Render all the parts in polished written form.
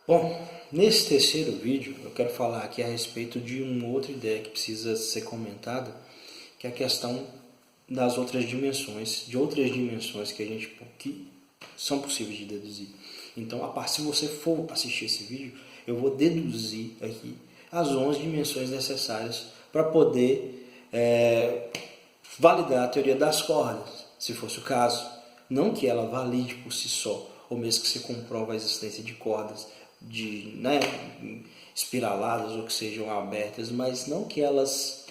Bom, nesse terceiro vídeo eu quero falar aqui a respeito de uma outra ideia que precisa ser comentada, que é a questão das outras dimensões, que são possíveis de deduzir. Então, se você for assistir esse vídeo, eu vou deduzir aqui as 11 dimensões necessárias para poder validar a teoria das cordas, se fosse o caso. Não que ela valide por si só, ou mesmo que você comprova a existência de cordas espiraladas ou que sejam abertas, mas não que elas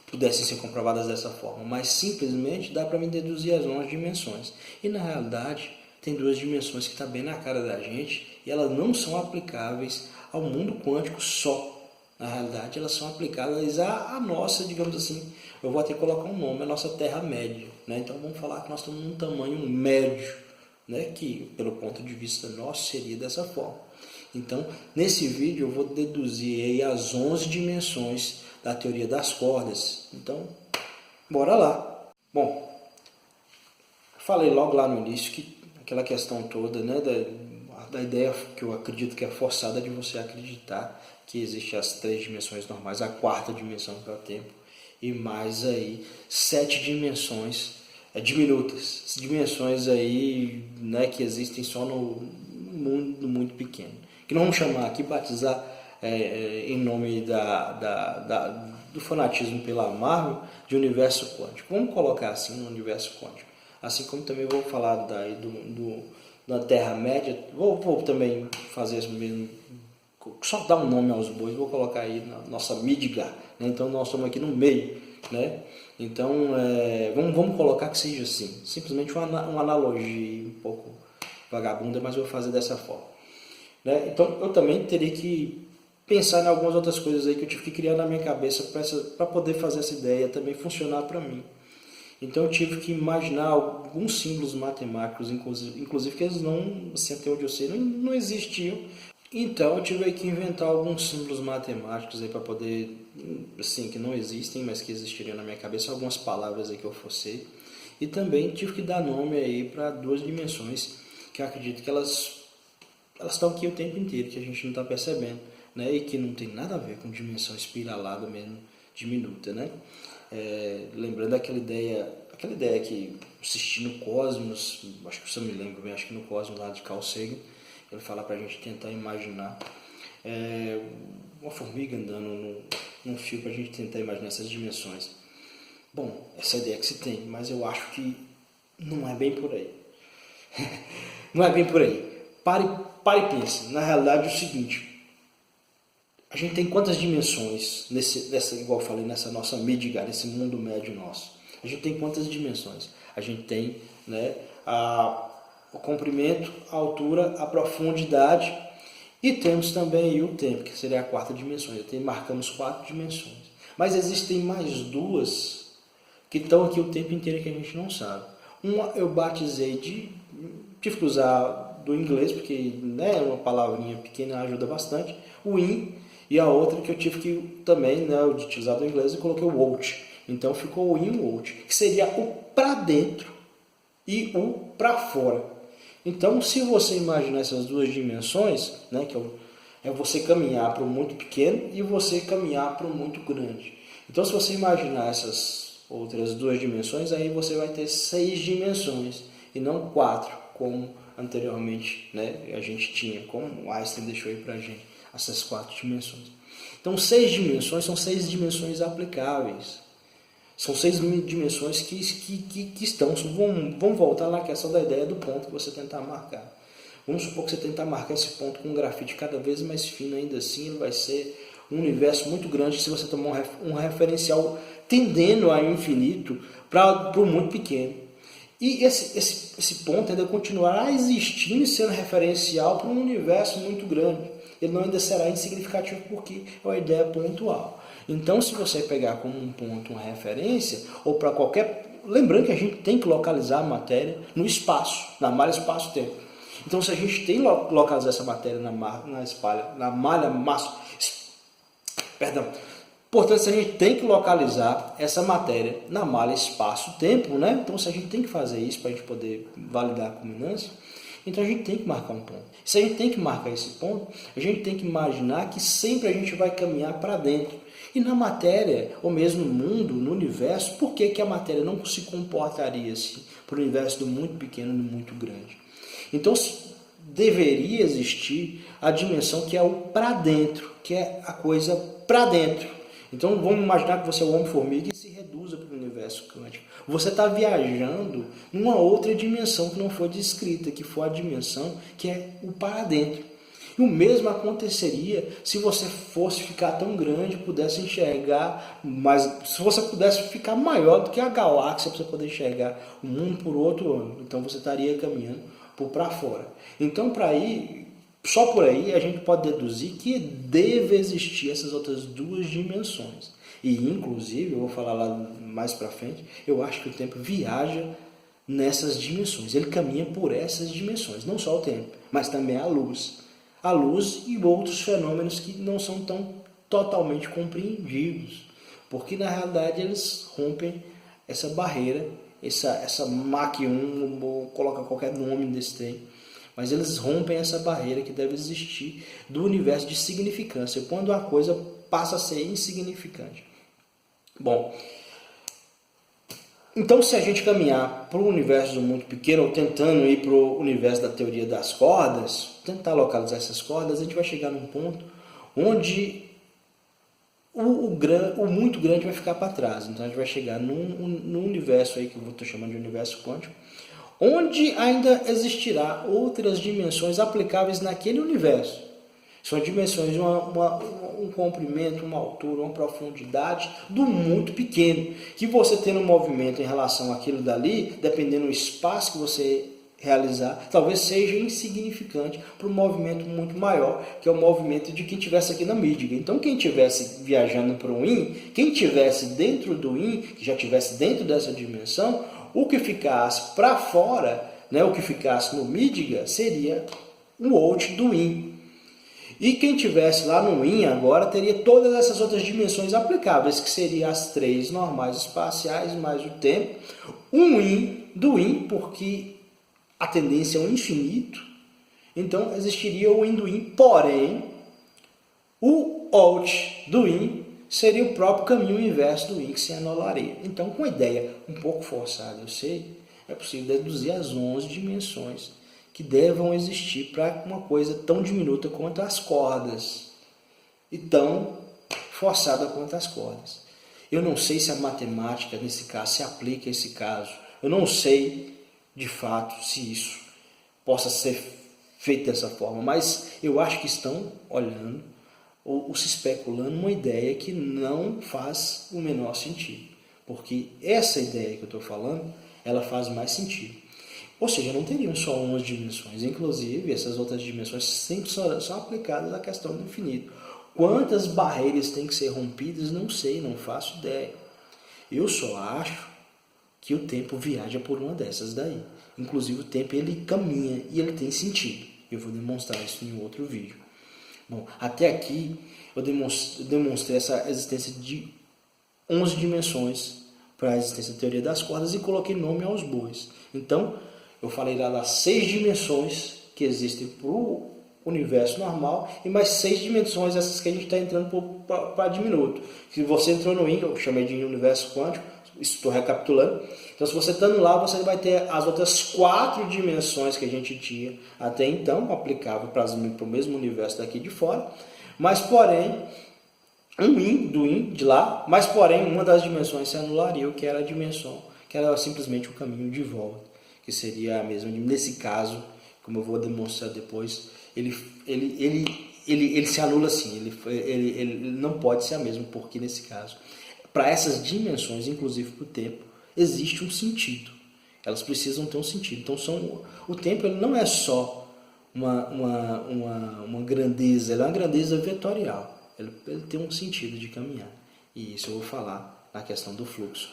pudessem ser comprovadas dessa forma, mas simplesmente dá para me deduzir as 11 dimensões. E na realidade tem duas dimensões que estão bem na cara da gente e elas não são aplicáveis ao mundo quântico só. Na realidade elas são aplicáveis à nossa, digamos assim, eu vou até colocar um nome, a nossa Terra-média. Então vamos falar que nós estamos num tamanho médio, que pelo ponto de vista nosso seria dessa forma. Então nesse vídeo eu vou deduzir aí as 11 dimensões da teoria das cordas. Então bora lá. Bom, falei logo lá no início que aquela questão toda da ideia que eu acredito que é forçada de você acreditar que existem as 3 dimensões normais, a 4ª dimensão que é o tempo, e mais aí 7 dimensões diminutas, dimensões aí que existem só no mundo muito pequeno, que nós vamos chamar aqui, batizar em nome do fanatismo pela Marvel, de universo quântico. Vamos colocar assim no universo quântico. Assim como também vou falar da Terra-média, vou também fazer isso mesmo, só dar um nome aos bois, vou colocar aí na nossa Midgard, então nós estamos aqui no meio, então vamos colocar que seja assim, simplesmente uma analogia um pouco vagabunda, mas eu vou fazer dessa forma. Então eu também teria que pensar em algumas outras coisas aí que eu tive que criar na minha cabeça para poder fazer essa ideia também funcionar para mim. Então eu tive que imaginar alguns símbolos matemáticos, inclusive que eles não, assim, até onde eu sei, não existiam. Então eu tive que inventar alguns símbolos matemáticos aí para poder, assim, que não existem, mas que existiriam na minha cabeça, algumas palavras aí que eu forcei. E também tive que dar nome aí para 2 dimensões que eu acredito que elas estão aqui o tempo inteiro, que a gente não está percebendo, e que não tem nada a ver com dimensão espiralada mesmo, diminuta, lembrando aquela ideia que assistindo Cosmos, acho que você me lembra bem, acho que no Cosmos lá de Carl Sagan, ele fala para a gente tentar imaginar uma formiga andando num fio, para a gente tentar imaginar essas dimensões. Bom, essa ideia que se tem, mas eu acho que não é bem por aí. Não é bem por aí. Pare e pense. Na realidade é o seguinte, a gente tem quantas dimensões, igual eu falei, nessa nossa Midgard, nesse mundo médio nosso? A gente tem quantas dimensões? A gente tem o comprimento, a altura, a profundidade e temos também o tempo, que seria a 4ª dimensão. Marcamos 4 dimensões. Mas existem mais 2 que estão aqui o tempo inteiro que a gente não sabe. Uma eu batizei tive que usar do inglês, porque uma palavrinha pequena ajuda bastante, o in, e a outra que eu tive que também utilizar do inglês e coloquei o out. Então ficou o in e o out, que seria o para dentro e o para fora. Então se você imaginar essas 2 dimensões, que é você caminhar para o muito pequeno e você caminhar para o muito grande. Então se você imaginar essas outras 2 dimensões, aí você vai ter 6 dimensões e não 4, como anteriormente a gente tinha, como o Einstein deixou aí para a gente, essas 4 dimensões. Então 6 dimensões são 6 dimensões aplicáveis. São 6 dimensões que estão. Vamos voltar na questão da ideia do ponto que você tentar marcar. Vamos supor que você tentar marcar esse ponto com um grafite cada vez mais fino, ainda assim ele vai ser um universo muito grande se você tomar um referencial tendendo ao infinito para o muito pequeno. E esse ponto ainda continuará existindo e sendo referencial para um universo muito grande. Ele não ainda será insignificativo porque é uma ideia pontual. Então, se você pegar como um ponto uma referência, ou para qualquer... Lembrando que a gente tem que localizar a matéria no espaço, na malha espaço-tempo. Então, se a gente tem que localizar essa matéria na malha massa... Perdão. Portanto, se a gente tem que localizar essa matéria na malha espaço-tempo, então se a gente tem que fazer isso para a gente poder validar a culminância, Então a gente tem que marcar um ponto. Se a gente tem que marcar esse ponto, a gente tem que imaginar que sempre a gente vai caminhar para dentro. E na matéria, ou mesmo no mundo, no universo, por que a matéria não se comportaria assim para o universo do muito pequeno e do muito grande? Então deveria existir a dimensão que é o para dentro, que é a coisa para dentro. Então vamos imaginar que você é o Homem-Formiga e se reduza para o universo quântico. Você está viajando numa outra dimensão que não foi descrita, que foi a dimensão que é o para dentro. E o mesmo aconteceria se você fosse ficar tão grande, pudesse enxergar, mas se você pudesse ficar maior do que a galáxia para você poder enxergar o mundo por outro ângulo, então você estaria caminhando por para fora. Então, só por aí a gente pode deduzir que deve existir essas outras duas dimensões. E inclusive, eu vou falar lá mais para frente, eu acho que o tempo viaja nessas dimensões. Ele caminha por essas dimensões, não só o tempo, mas também a luz. A luz e outros fenômenos que não são tão totalmente compreendidos, porque na realidade eles rompem essa barreira, essa Mach 1, vou colocar qualquer nome desse trem, mas eles rompem essa barreira que deve existir do universo de significância, quando a coisa passa a ser insignificante. Bom, então se a gente caminhar para o universo do muito pequeno, ou tentando ir para o universo da teoria das cordas, tentar localizar essas cordas, a gente vai chegar num ponto onde o muito grande vai ficar para trás. Então a gente vai chegar num universo aí que eu estou chamando de universo quântico, onde ainda existirá outras dimensões aplicáveis naquele universo. São dimensões de um comprimento, uma altura, uma profundidade do muito pequeno. Que você tendo um movimento em relação àquilo dali, dependendo do espaço que você realizar, talvez seja insignificante para um movimento muito maior, que é o movimento de quem estivesse aqui na mídia. Então, quem estivesse viajando para um IN, quem estivesse dentro do IN, que já estivesse dentro dessa dimensão, o que ficasse para fora, né, o que ficasse no Mídiga, seria o out do IN. E quem estivesse lá no IN agora teria todas essas outras dimensões aplicáveis, que seriam as 3 normais espaciais, mais o tempo. Um IN do IN, porque a tendência é o infinito. Então existiria o IN do IN, porém, o out do IN seria o próprio caminho inverso do IN, que se anularia. Então, com uma ideia um pouco forçada, eu sei, é possível deduzir as 11 dimensões que devam existir para uma coisa tão diminuta quanto as cordas e tão forçada quanto as cordas. Eu não sei se a matemática, nesse caso, se aplica a esse caso. Eu não sei, de fato, se isso possa ser feito dessa forma, mas eu acho que estão olhando ou se especulando uma ideia que não faz o menor sentido. Porque essa ideia que eu estou falando, ela faz mais sentido. Ou seja, não teriam só 11 dimensões. Inclusive, essas outras dimensões sempre são aplicadas à questão do infinito. Quantas barreiras têm que ser rompidas, não sei, não faço ideia. Eu só acho que o tempo viaja por uma dessas daí. Inclusive, o tempo ele caminha e ele tem sentido. Eu vou demonstrar isso em outro vídeo. Bom, até aqui eu demonstrei essa existência de 11 dimensões para a existência da teoria das cordas e coloquei nome aos bois. Então, eu falei lá das 6 dimensões que existem para o universo normal e mais 6 dimensões, essas que a gente está entrando para diminuto. Se você entrou no IN, eu chamei de universo quântico, estou recapitulando. Então, se você estando lá, você vai ter as outras 4 dimensões que a gente tinha até então, aplicável para o mesmo universo daqui de fora, mas porém, um IN do IN de lá, mas porém, uma das dimensões se anularia, que era a dimensão, que era simplesmente o caminho de volta, que seria a mesma. Nesse caso, como eu vou demonstrar depois, ele se anula assim, ele não pode ser a mesma, porque nesse caso, para essas dimensões, inclusive para o tempo, existe um sentido. Elas precisam ter um sentido. Então, o tempo ele não é só uma grandeza, ele é uma grandeza vetorial. Ele tem um sentido de caminhar. E isso eu vou falar na questão do fluxo.